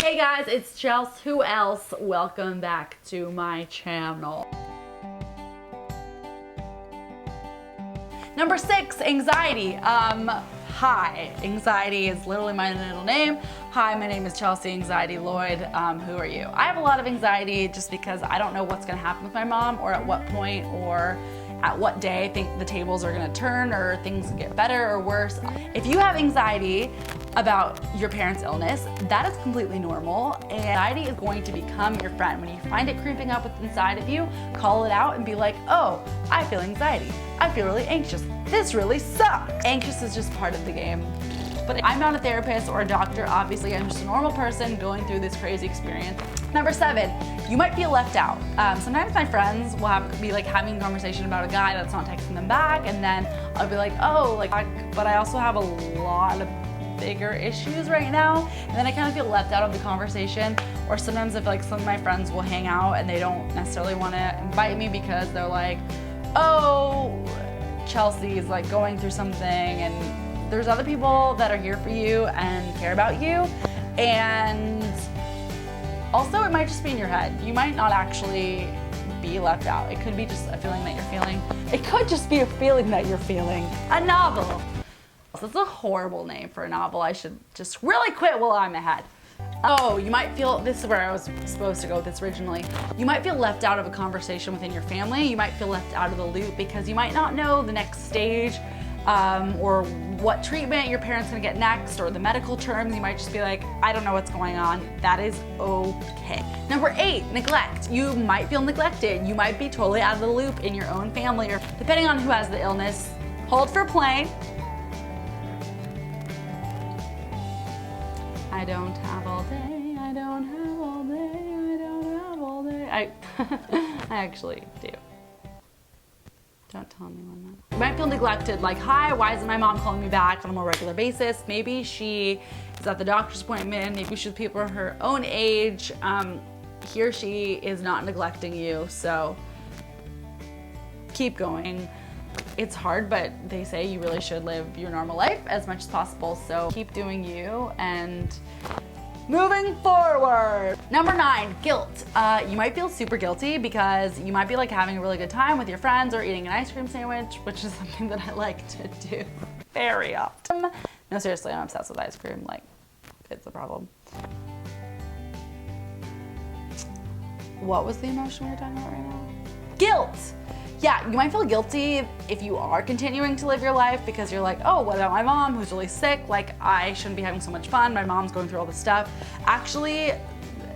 Hey guys, it's Chelsea. Who else? Welcome back to my channel. Number 6, anxiety. Hi, anxiety is literally my middle name. Hi, my name is Chelsea Anxiety Lloyd. Who are you? I have a lot of anxiety just because I don't know what's gonna happen with my mom, or at what point, or at what day I think the tables are gonna turn, or things get better or worse. If you have anxiety about your parents' illness, that is completely normal. Anxiety is going to become your friend. When you find it creeping up inside of you, call it out and be like, oh, I feel anxiety. I feel really anxious. This really sucks. Anxious is just part of the game. But I'm not a therapist or a doctor, obviously. I'm just a normal person going through this crazy experience. Number 7, you might feel left out. Sometimes my friends will be like having a conversation about a guy that's not texting them back, and then I'll be like, oh, but I also have a lot of bigger issues right now, and then I kind of feel left out of the conversation. Or sometimes I feel like some of my friends will hang out and they don't necessarily want to invite me because they're like, oh, Chelsea's like going through something, and there's other people that are here for you and care about you. And also, it might just be in your head. You might not actually be left out. It could be just a feeling that you're feeling. It could just be a feeling that you're feeling. A novel. That's a horrible name for a novel. I should just really quit while I'm ahead. Oh, you might feel, this is where I was supposed to go with this originally. You might feel left out of a conversation within your family. You might feel left out of the loop because you might not know the next stage, or what treatment your parents gonna get next, or the medical terms. You might just be like, I don't know what's going on. That is okay. Number 8, neglect. You might feel neglected. You might be totally out of the loop in your own family, or depending on who has the illness. Hold for plane. I don't have all day, I don't have all day, I don't have all day. I actually do. Don't tell anyone that. You might feel neglected, like, hi, why isn't my mom calling me back on a more regular basis? Maybe she is at the doctor's appointment, maybe she's with people her own age. He or she is not neglecting you, so keep going. It's hard, but they say you really should live your normal life as much as possible, so keep doing you and moving forward. Number 9, guilt. You might feel super guilty because you might be like having a really good time with your friends or eating an ice cream sandwich, which is something that I like to do very often. No, seriously, I'm obsessed with ice cream. Like, it's a problem. What was the emotion we were talking about right now? Guilt. Yeah, you might feel guilty if you are continuing to live your life because you're like, oh, what about my mom who's really sick? Like, I shouldn't be having so much fun. My mom's going through all this stuff. Actually,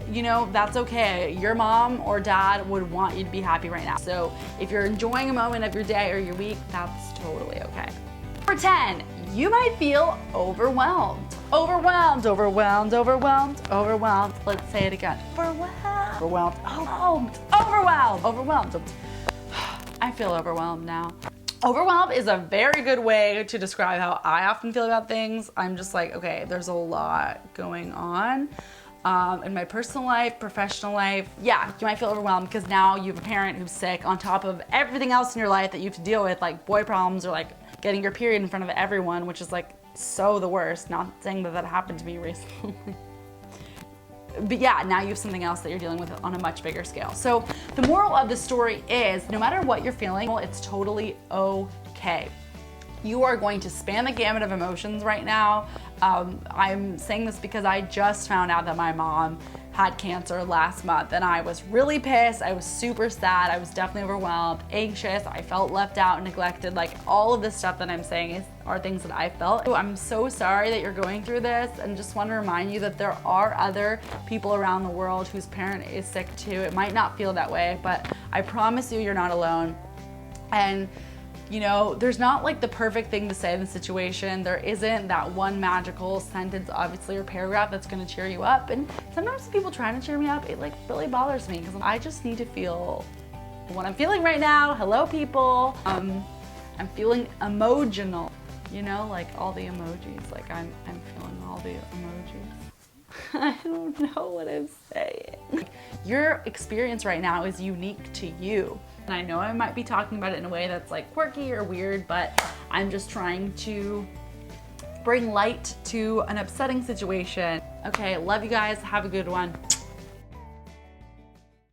you know, that's okay. Your mom or dad would want you to be happy right now. So if you're enjoying a moment of your day or your week, that's totally okay. Number 10, you might feel overwhelmed. Overwhelmed, overwhelmed, overwhelmed, overwhelmed. Let's say it again. Overwhelmed, overwhelmed, overwhelmed, overwhelmed. I feel overwhelmed now. Overwhelmed is a very good way to describe how I often feel about things. I'm just like, okay, there's a lot going on in my personal life, professional life. Yeah, you might feel overwhelmed because now you have a parent who's sick on top of everything else in your life that you have to deal with, like boy problems or like getting your period in front of everyone, which is like so the worst. Not saying that that happened to me recently. But yeah, now you have something else that you're dealing with on a much bigger scale. So the moral of the story is, no matter what you're feeling, it's totally okay. You are going to span the gamut of emotions right now. I'm saying this because I just found out that my mom had cancer last month, and I was really pissed. I was super sad. I was definitely overwhelmed, anxious. I felt left out, neglected. Like, all of this stuff that I'm saying are things that I felt. So I'm so sorry that you're going through this, and just want to remind you that there are other people around the world whose parent is sick too. It might not feel that way, but I promise you, you're not alone. And you know, there's not like the perfect thing to say in the situation. There isn't that one magical sentence, obviously, or paragraph that's gonna cheer you up. And sometimes people trying to cheer me up, it like really bothers me because I just need to feel what I'm feeling right now. Hello, people. I'm feeling emotional, you know, like all the emojis. Like I'm feeling all the emojis. I don't know what I'm saying. Your experience right now is unique to you. And I know I might be talking about it in a way that's like quirky or weird, but I'm just trying to bring light to an upsetting situation. Okay, love you guys. Have a good one.